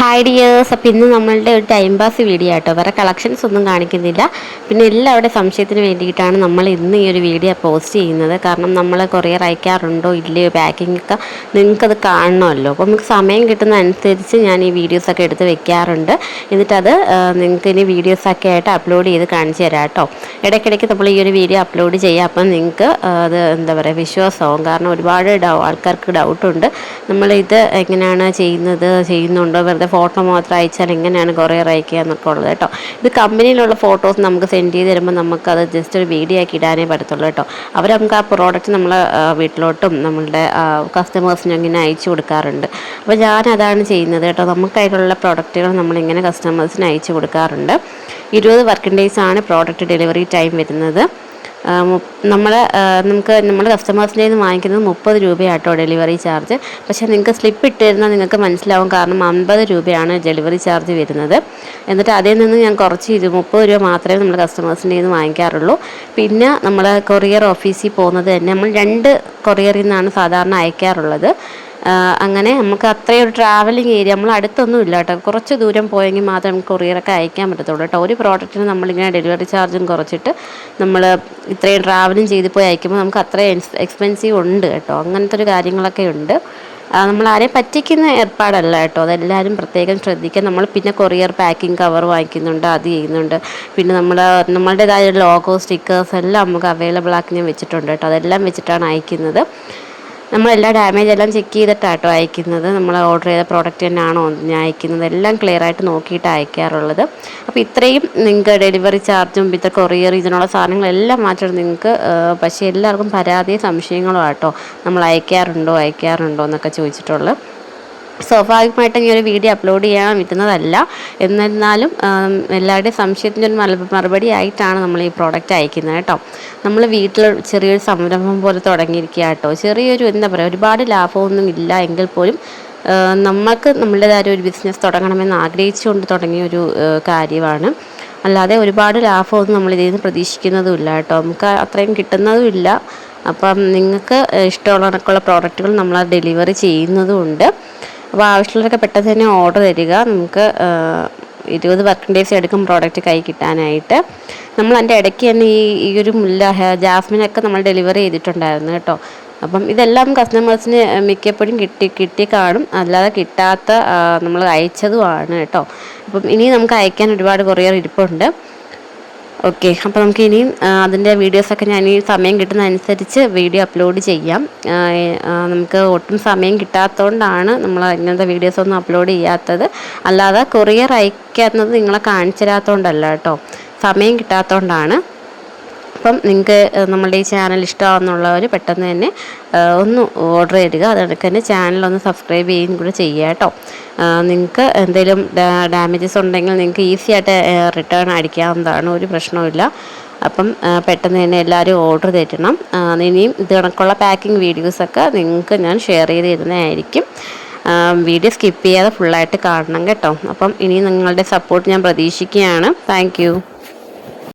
Hi dears. അപ്പോൾ ഇന്ന് നമ്മളുടെ ഒരു ടൈം പാസ് വീഡിയോ ആട്ടോ, വേറെ കളക്ഷൻസ് ഒന്നും കാണിക്കുന്നില്ല. പിന്നെ എല്ലാവരുടെ സംശയത്തിന് വേണ്ടിയിട്ടാണ് നമ്മൾ ഇന്ന് ഈ ഒരു വീഡിയോ പോസ്റ്റ് ചെയ്യുന്നത്. കാരണം നമ്മൾ കൊറിയർ അയക്കാറുണ്ടോ ഇല്ലയോ, പാക്കിംഗ് ഒക്കെ നിങ്ങൾക്കത് കാണണമല്ലോ. അപ്പോൾ നമുക്ക് സമയം കിട്ടുന്ന അനുസരിച്ച് ഞാൻ ഈ വീഡിയോസൊക്കെ എടുത്ത് വെക്കാറുണ്ട്. എന്നിട്ടത് നിങ്ങൾക്ക് ഇനി വീഡിയോസൊക്കെ ആയിട്ട് അപ്ലോഡ് ചെയ്ത് കാണിച്ചു തരാം കേട്ടോ. ഇടയ്ക്കിടയ്ക്ക് നമ്മൾ ഈ ഒരു വീഡിയോ അപ്ലോഡ് ചെയ്യാം. അപ്പം നിങ്ങൾക്ക് അത് എന്താ പറയുക, വിശ്വാസമാവും. കാരണം ഒരുപാട് ആൾക്കാർക്ക് ഡൗട്ടുണ്ട്, നമ്മളിത് എങ്ങനെയാണ് ചെയ്യുന്നുണ്ടോ, വെറുതെ ഫോട്ടോ മാത്രം അയച്ചാൽ എങ്ങനെയാണ് കൊറിയർ അയക്കുക എന്നൊക്കെ ഉള്ളത് കേട്ടോ. ഇത് കമ്പനിയിലുള്ള ഫോട്ടോസ് നമുക്ക് സെൻഡ് ചെയ്ത് തരുമ്പോൾ നമുക്കത് ജസ്റ്റ് ഒരു വീഡിയോ ആക്കി ഇടാനേ പറ്റത്തുള്ളൂ കേട്ടോ. അവർ നമുക്ക് ആ പ്രോഡക്റ്റ് നമ്മളെ വീട്ടിലോട്ടും നമ്മളുടെ കസ്റ്റമേഴ്സിനും ഇങ്ങനെ അയച്ചു കൊടുക്കാറുണ്ട്. അപ്പോൾ ഞാനതാണ് ചെയ്യുന്നത് കേട്ടോ. നമുക്കായിട്ടുള്ള പ്രോഡക്റ്റുകൾ നമ്മളിങ്ങനെ കസ്റ്റമേഴ്സിന് അയച്ചു കൊടുക്കാറുണ്ട്. 20 വർക്കിംഗ് ഡേയ്സാണ് പ്രോഡക്റ്റ് ഡെലിവറി ടൈം വരുന്നത്. നമ്മൾ കസ്റ്റമേഴ്സിൻ്റെ നിന്ന് വാങ്ങിക്കുന്നത് 30 രൂപയാട്ടോ ഡെലിവറി ചാർജ്. പക്ഷേ നിങ്ങൾക്ക് സ്ലിപ്പ് ഇട്ട് തരുന്നാൽ നിങ്ങൾക്ക് മനസ്സിലാവും. കാരണം 50 രൂപയാണ് ഡെലിവറി ചാർജ് വരുന്നത്. എന്നിട്ട് അതിൽ നിന്ന് ഞാൻ കുറച്ച് 30 രൂപ മാത്രമേ നമ്മൾ കസ്റ്റമേഴ്സിൻ്റെ നിന്ന് വാങ്ങിക്കാറുള്ളൂ. പിന്നെ നമ്മൾ കൊറിയർ ഓഫീസിൽ പോകുന്നത് തന്നെ നമ്മൾ 2 കൊറിയറിൽ നിന്നാണ് സാധാരണ അയക്കാറുള്ളത്. അങ്ങനെ നമുക്ക് അത്രയും ഒരു ട്രാവലിംഗ് ഏരിയ നമ്മൾ അടുത്തൊന്നും ഇല്ല കേട്ടോ. കുറച്ച് ദൂരം പോയെങ്കിൽ മാത്രമേ നമുക്ക് കൊറിയറൊക്കെ അയക്കാൻ പറ്റത്തുള്ളൂ കേട്ടോ. ഒരു പ്രോഡക്റ്റിന് നമ്മളിങ്ങനെ ഡെലിവറി ചാർജും കുറച്ചിട്ട് നമ്മൾ ഇത്രയും ട്രാവലിംഗ് ചെയ്ത് പോയി അയക്കുമ്പോൾ നമുക്ക് അത്രയും എക്സ്പെൻസീവ് ഉണ്ട് കേട്ടോ. അങ്ങനത്തെ ഒരു കാര്യങ്ങളൊക്കെ ഉണ്ട്. നമ്മൾ ആരെയും പറ്റിക്കുന്ന ഏർപ്പാടല്ല കേട്ടോ. അതെല്ലാവരും പ്രത്യേകം ശ്രദ്ധിക്കുക. നമ്മൾ പിന്നെ കൊറിയർ പാക്കിംഗ് കവർ വാങ്ങിക്കുന്നുണ്ട്, അത് ചെയ്യുന്നുണ്ട്. പിന്നെ നമ്മളുടേതായ ലോഗോ, സ്റ്റിക്കേഴ്സ് എല്ലാം നമുക്ക് അവൈലബിൾ ആക്കി ഞാൻ വെച്ചിട്ടുണ്ട് കേട്ടോ. അതെല്ലാം വെച്ചിട്ടാണ് അയക്കുന്നത്. നമ്മളെല്ലാം ഡാമേജ് എല്ലാം ചെക്ക് ചെയ്തിട്ടാട്ടോ അയക്കുന്നത്. നമ്മൾ ഓർഡർ ചെയ്ത പ്രോഡക്റ്റ് തന്നെയാണോ ഞാൻ അയക്കുന്നത്, എല്ലാം ക്ലിയർ ആയിട്ട് നോക്കിയിട്ട് അയക്കാറുള്ളത്. അപ്പോൾ ഇത്രയും നിങ്ങൾക്ക് ഡെലിവറി ചാർജും പിന്നെ കൊറിയർ ഇതിനുള്ള സാധനങ്ങളെല്ലാം മാറ്റണം നിങ്ങൾക്ക്. പക്ഷേ എല്ലാവർക്കും പരാതിയും സംശയങ്ങളും ആട്ടോ, നമ്മൾ അയക്കാറുണ്ടോ എന്നൊക്കെ ചോദിച്ചിട്ടുള്ളത്. സ്വാഭാവികമായിട്ടും ഈ ഒരു വീഡിയോ അപ്ലോഡ് ചെയ്യാൻ പറ്റുന്നതല്ല. എന്നിരുന്നാലും എല്ലാവരുടെയും സംശയത്തിൻ്റെ ഒരു മറുപടി ആയിട്ടാണ് നമ്മൾ ഈ പ്രോഡക്റ്റ് അയക്കുന്നത് കേട്ടോ. നമ്മൾ വീട്ടിൽ ചെറിയൊരു സംരംഭം പോലെ തുടങ്ങിയിരിക്കുക കേട്ടോ. ചെറിയൊരു എന്താ പറയുക, ഒരുപാട് ലാഭമൊന്നും ഇല്ല എങ്കിൽ പോലും നമുക്ക് നമ്മളുടേതായ ഒരു ബിസിനസ് തുടങ്ങണമെന്ന് ആഗ്രഹിച്ചുകൊണ്ട് തുടങ്ങിയൊരു കാര്യമാണ്. അല്ലാതെ ഒരുപാട് ലാഭമൊന്നും നമ്മൾ ഇതിൽ നിന്ന് പ്രതീക്ഷിക്കുന്നതുമില്ല കേട്ടോ. നമുക്ക് അത്രയും കിട്ടുന്നതുമില്ല. അപ്പം നിങ്ങൾക്ക് ഇഷ്ടമുള്ള പ്രോഡക്റ്റുകൾ നമ്മൾ ഡെലിവറി ചെയ്യുന്നതുമുണ്ട്. അപ്പോൾ ആവശ്യമുള്ളവരൊക്കെ പെട്ടെന്ന് തന്നെ ഓർഡർ തരിക. നമുക്ക് 20 വർക്കിംഗ് ഡേയ്സ് എടുക്കും പ്രോഡക്റ്റ് കൈ കിട്ടാനായിട്ട്. നമ്മൾ അതിൻ്റെ ഇടയ്ക്ക് തന്നെ ഈ ഒരു ജാസ്മിനൊക്കെ നമ്മൾ ഡെലിവറി ചെയ്തിട്ടുണ്ടായിരുന്നു കേട്ടോ. അപ്പം ഇതെല്ലാം കസ്റ്റമേഴ്സിന് മിക്കപ്പോഴും കിട്ടി കാണും. അല്ലാതെ കിട്ടാത്ത നമ്മൾ അയച്ചതുമാണ് കേട്ടോ. അപ്പം ഇനി നമുക്ക് അയക്കാൻ ഒരുപാട് കൊറിയർ ഇരിപ്പുണ്ട്. ഓക്കെ, അപ്പോൾ നമുക്ക് ഇനിയും അതിൻ്റെ വീഡിയോസൊക്കെ ഞാൻ ഈ സമയം കിട്ടുന്ന അനുസരിച്ച് വീഡിയോ അപ്ലോഡ് ചെയ്യാം. നമുക്ക് ഒട്ടും സമയം കിട്ടാത്തതുകൊണ്ടാണ് നമ്മൾ ഇങ്ങനത്തെ വീഡിയോസൊന്നും അപ്ലോഡ് ചെയ്യാത്തത്. അല്ലാതെ കൊറിയർ അയക്കുന്നത് നിങ്ങളെ കാണിച്ചു തരാത്തതുകൊണ്ടല്ല കേട്ടോ, സമയം കിട്ടാത്തതുകൊണ്ടാണ്. അപ്പം നിങ്ങൾക്ക് നമ്മളുടെ ഈ ചാനൽ ഇഷ്ടമാണെന്നുള്ളവർ പെട്ടെന്ന് തന്നെ ഒന്ന് ഓർഡർ ചെയ്യുക. അതുകൊണ്ട് തന്നെ ചാനലൊന്ന് സബ്സ്ക്രൈബ് ചെയ്യുകയും കൂടെ ചെയ്യുക കേട്ടോ. നിങ്ങൾക്ക് എന്തെങ്കിലും ഡാമേജസ് ഉണ്ടെങ്കിൽ നിങ്ങൾക്ക് ഈസി ആയിട്ട് റിട്ടേൺ അടിക്കാവുന്നതാണ്, ഒരു പ്രശ്നവുമില്ല. അപ്പം പെട്ടെന്ന് തന്നെ എല്ലാവരും ഓർഡർ തരണം. ഇനിയും ഇത് കണക്കുള്ള പാക്കിംഗ് വീഡിയോസൊക്കെ നിങ്ങൾക്ക് ഞാൻ ഷെയർ ചെയ്ത് തരുന്നതായിരിക്കും. വീഡിയോ സ്കിപ്പ് ചെയ്യാതെ ഫുള്ളായിട്ട് കാണണം കേട്ടോ. അപ്പം ഇനി നിങ്ങളുടെ സപ്പോർട്ട് ഞാൻ പ്രതീക്ഷിക്കുകയാണ്. താങ്ക്